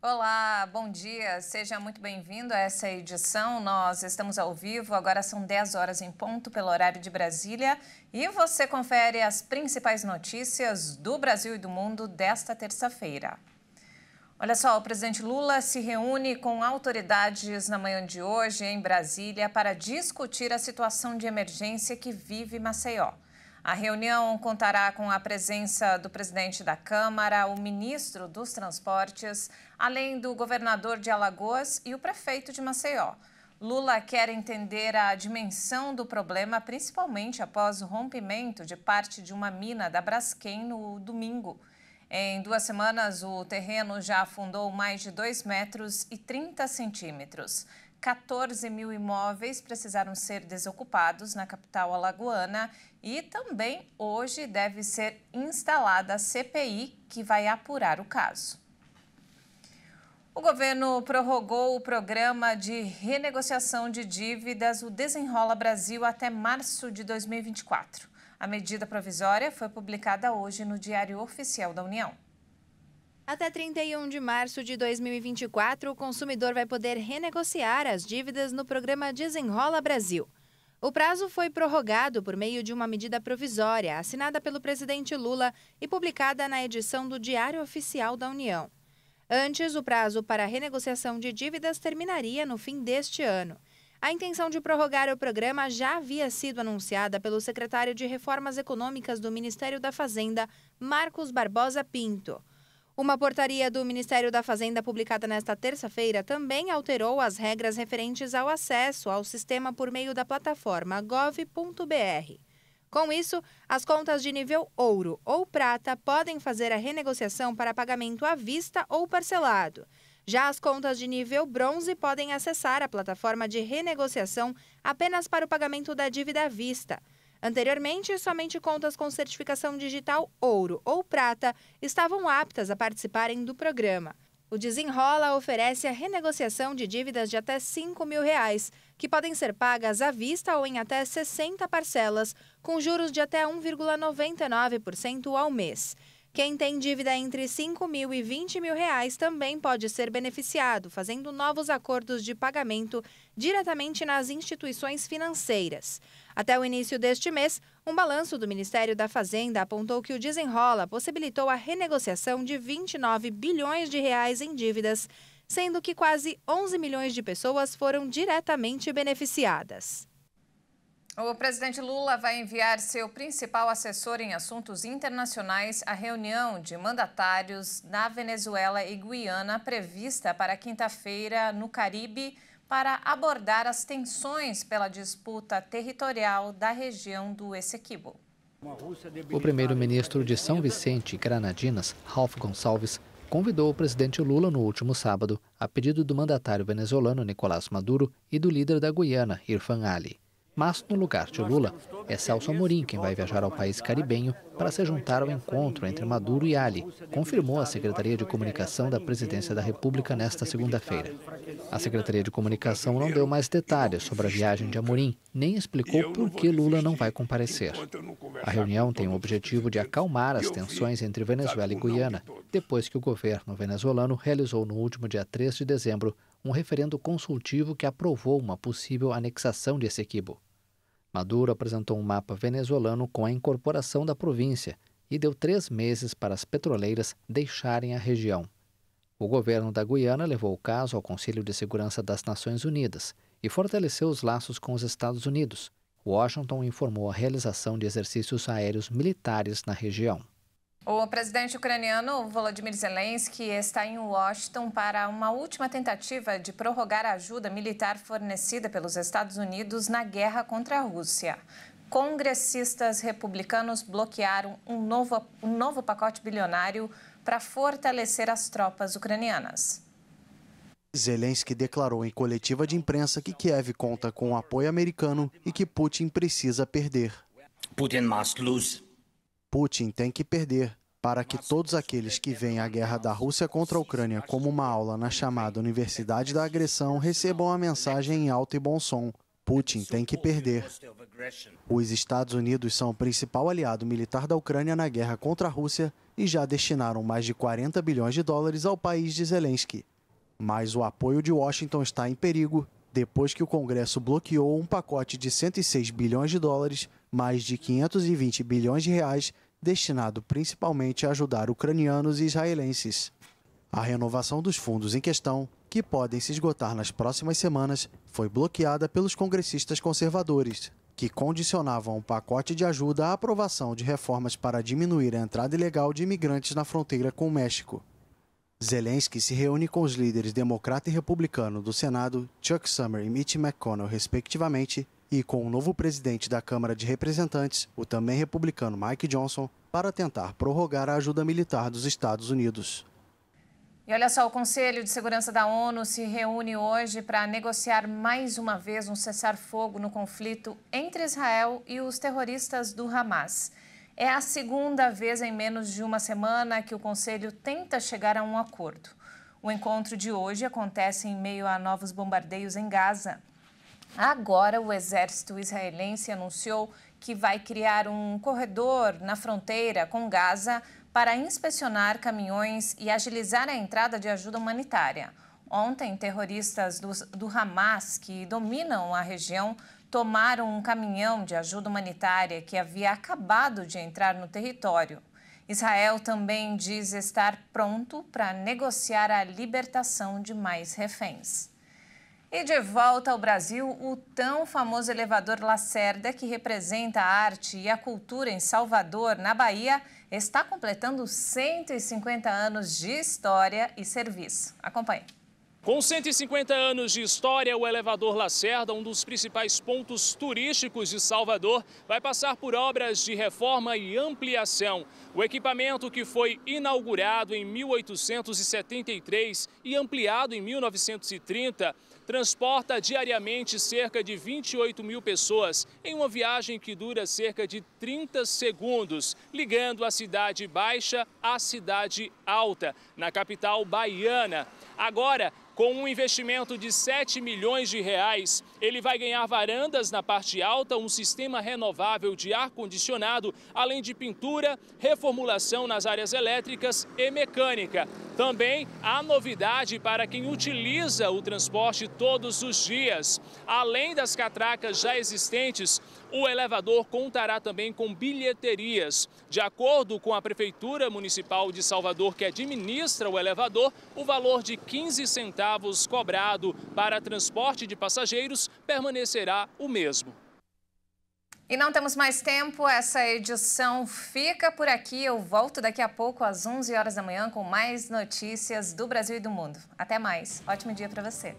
Olá, bom dia, seja muito bem-vindo a essa edição. Nós estamos ao vivo, agora são 10 horas em ponto pelo horário de Brasília e você confere as principais notícias do Brasil e do mundo desta terça-feira. Olha só, o presidente Lula se reúne com autoridades na manhã de hoje em Brasília para discutir a situação de emergência que vive Maceió. A reunião contará com a presença do presidente da Câmara, o ministro dos Transportes, além do governador de Alagoas e o prefeito de Maceió. Lula quer entender a dimensão do problema, principalmente após o rompimento de parte de uma mina da Braskem no domingo. Em 2 semanas, o terreno já afundou mais de 2,30 metros. 14 mil imóveis precisaram ser desocupados na capital alagoana e também hoje deve ser instalada a CPI que vai apurar o caso. O governo prorrogou o programa de renegociação de dívidas, o Desenrola Brasil, até março de 2024. A medida provisória foi publicada hoje no Diário Oficial da União. Até 31 de março de 2024, o consumidor vai poder renegociar as dívidas no programa Desenrola Brasil. O prazo foi prorrogado por meio de uma medida provisória assinada pelo presidente Lula e publicada na edição do Diário Oficial da União. Antes, o prazo para a renegociação de dívidas terminaria no fim deste ano. A intenção de prorrogar o programa já havia sido anunciada pelo secretário de Reformas Econômicas do Ministério da Fazenda, Marcos Barbosa Pinto. Uma portaria do Ministério da Fazenda publicada nesta terça-feira também alterou as regras referentes ao acesso ao sistema por meio da plataforma gov.br. Com isso, as contas de nível ouro ou prata podem fazer a renegociação para pagamento à vista ou parcelado. Já as contas de nível bronze podem acessar a plataforma de renegociação apenas para o pagamento da dívida à vista. Anteriormente, somente contas com certificação digital ouro ou prata estavam aptas a participarem do programa. O Desenrola oferece a renegociação de dívidas de até R$ 5 mil, que podem ser pagas à vista ou em até 60 parcelas, com juros de até 1,99% ao mês. Quem tem dívida entre R$ 5 mil e R$ 20 mil também pode ser beneficiado, fazendo novos acordos de pagamento diretamente nas instituições financeiras. Até o início deste mês, um balanço do Ministério da Fazenda apontou que o Desenrola possibilitou a renegociação de 29 bilhões de reais em dívidas, sendo que quase 11 milhões de pessoas foram diretamente beneficiadas. O presidente Lula vai enviar seu principal assessor em assuntos internacionais à reunião de mandatários na Venezuela e Guiana prevista para quinta-feira no Caribe para abordar as tensões pela disputa territorial da região do Essequibo. O primeiro-ministro de São Vicente e Granadinas, Ralph Gonçalves, convidou o presidente Lula no último sábado, a pedido do mandatário venezuelano Nicolás Maduro e do líder da Guiana, Irfan Ali. Mas, no lugar de Lula, é Celso Amorim quem vai viajar ao país caribenho para se juntar ao encontro entre Maduro e Ali, confirmou a Secretaria de Comunicação da Presidência da República nesta segunda-feira. A Secretaria de Comunicação não deu mais detalhes sobre a viagem de Amorim, nem explicou por que Lula não vai comparecer. A reunião tem o objetivo de acalmar as tensões entre Venezuela e Guiana, depois que o governo venezuelano realizou no último dia 3 de dezembro um referendo consultivo que aprovou uma possível anexação de Essequibo. Maduro apresentou um mapa venezuelano com a incorporação da província e deu 3 meses para as petroleiras deixarem a região. O governo da Guiana levou o caso ao Conselho de Segurança das Nações Unidas e fortaleceu os laços com os Estados Unidos. Washington informou a realização de exercícios aéreos militares na região. O presidente ucraniano Volodymyr Zelensky está em Washington para uma última tentativa de prorrogar a ajuda militar fornecida pelos Estados Unidos na guerra contra a Rússia. Congressistas republicanos bloquearam um novo pacote bilionário para fortalecer as tropas ucranianas. Zelensky declarou em coletiva de imprensa que Kiev conta com o apoio americano e que Putin precisa perder. Putin must lose. Putin tem que perder para que todos aqueles que veem a guerra da Rússia contra a Ucrânia como uma aula na chamada Universidade da Agressão recebam a mensagem em alto e bom som. Putin tem que perder. Os Estados Unidos são o principal aliado militar da Ucrânia na guerra contra a Rússia e já destinaram mais de 40 bilhões de dólares ao país de Zelensky. Mas o apoio de Washington está em perigo depois que o Congresso bloqueou um pacote de 106 bilhões de dólares, mais de 520 bilhões de reais, destinado principalmente a ajudar ucranianos e israelenses. A renovação dos fundos em questão, que podem se esgotar nas próximas semanas, foi bloqueada pelos congressistas conservadores, que condicionavam o pacote de ajuda à aprovação de reformas para diminuir a entrada ilegal de imigrantes na fronteira com o México. Zelensky se reúne com os líderes democrata e republicano do Senado, Chuck Schumer e Mitch McConnell, respectivamente, e com o novo presidente da Câmara de Representantes, o também republicano Mike Johnson, para tentar prorrogar a ajuda militar dos Estados Unidos. E olha só, o Conselho de Segurança da ONU se reúne hoje para negociar mais uma vez um cessar-fogo no conflito entre Israel e os terroristas do Hamas. É a segunda vez em menos de uma semana que o Conselho tenta chegar a um acordo. O encontro de hoje acontece em meio a novos bombardeios em Gaza. Agora, o exército israelense anunciou que vai criar um corredor na fronteira com Gaza para inspecionar caminhões e agilizar a entrada de ajuda humanitária. Ontem, terroristas do Hamas, que dominam a região, tomaram um caminhão de ajuda humanitária que havia acabado de entrar no território. Israel também diz estar pronto para negociar a libertação de mais reféns. E de volta ao Brasil, o tão famoso elevador Lacerda, que representa a arte e a cultura em Salvador, na Bahia, está completando 150 anos de história e serviço. Acompanhe. Com 150 anos de história, o elevador Lacerda, um dos principais pontos turísticos de Salvador, vai passar por obras de reforma e ampliação. O equipamento, que foi inaugurado em 1873 e ampliado em 1930, transporta diariamente cerca de 28 mil pessoas em uma viagem que dura cerca de 30 segundos, ligando a Cidade Baixa à Cidade Alta, na capital baiana. Agora, com um investimento de 7 milhões de reais, ele vai ganhar varandas na parte alta, um sistema renovável de ar-condicionado, além de pintura, reformulação nas áreas elétricas e mecânica. Também há novidade para quem utiliza o transporte todos os dias. Além das catracas já existentes, o elevador contará também com bilheterias. De acordo com a Prefeitura Municipal de Salvador, que administra o elevador, o valor de 15 centavos cobrado para transporte de passageiros permanecerá o mesmo. E não temos mais tempo, essa edição fica por aqui. Eu volto daqui a pouco às 11 horas da manhã com mais notícias do Brasil e do mundo. Até mais. Ótimo dia para você.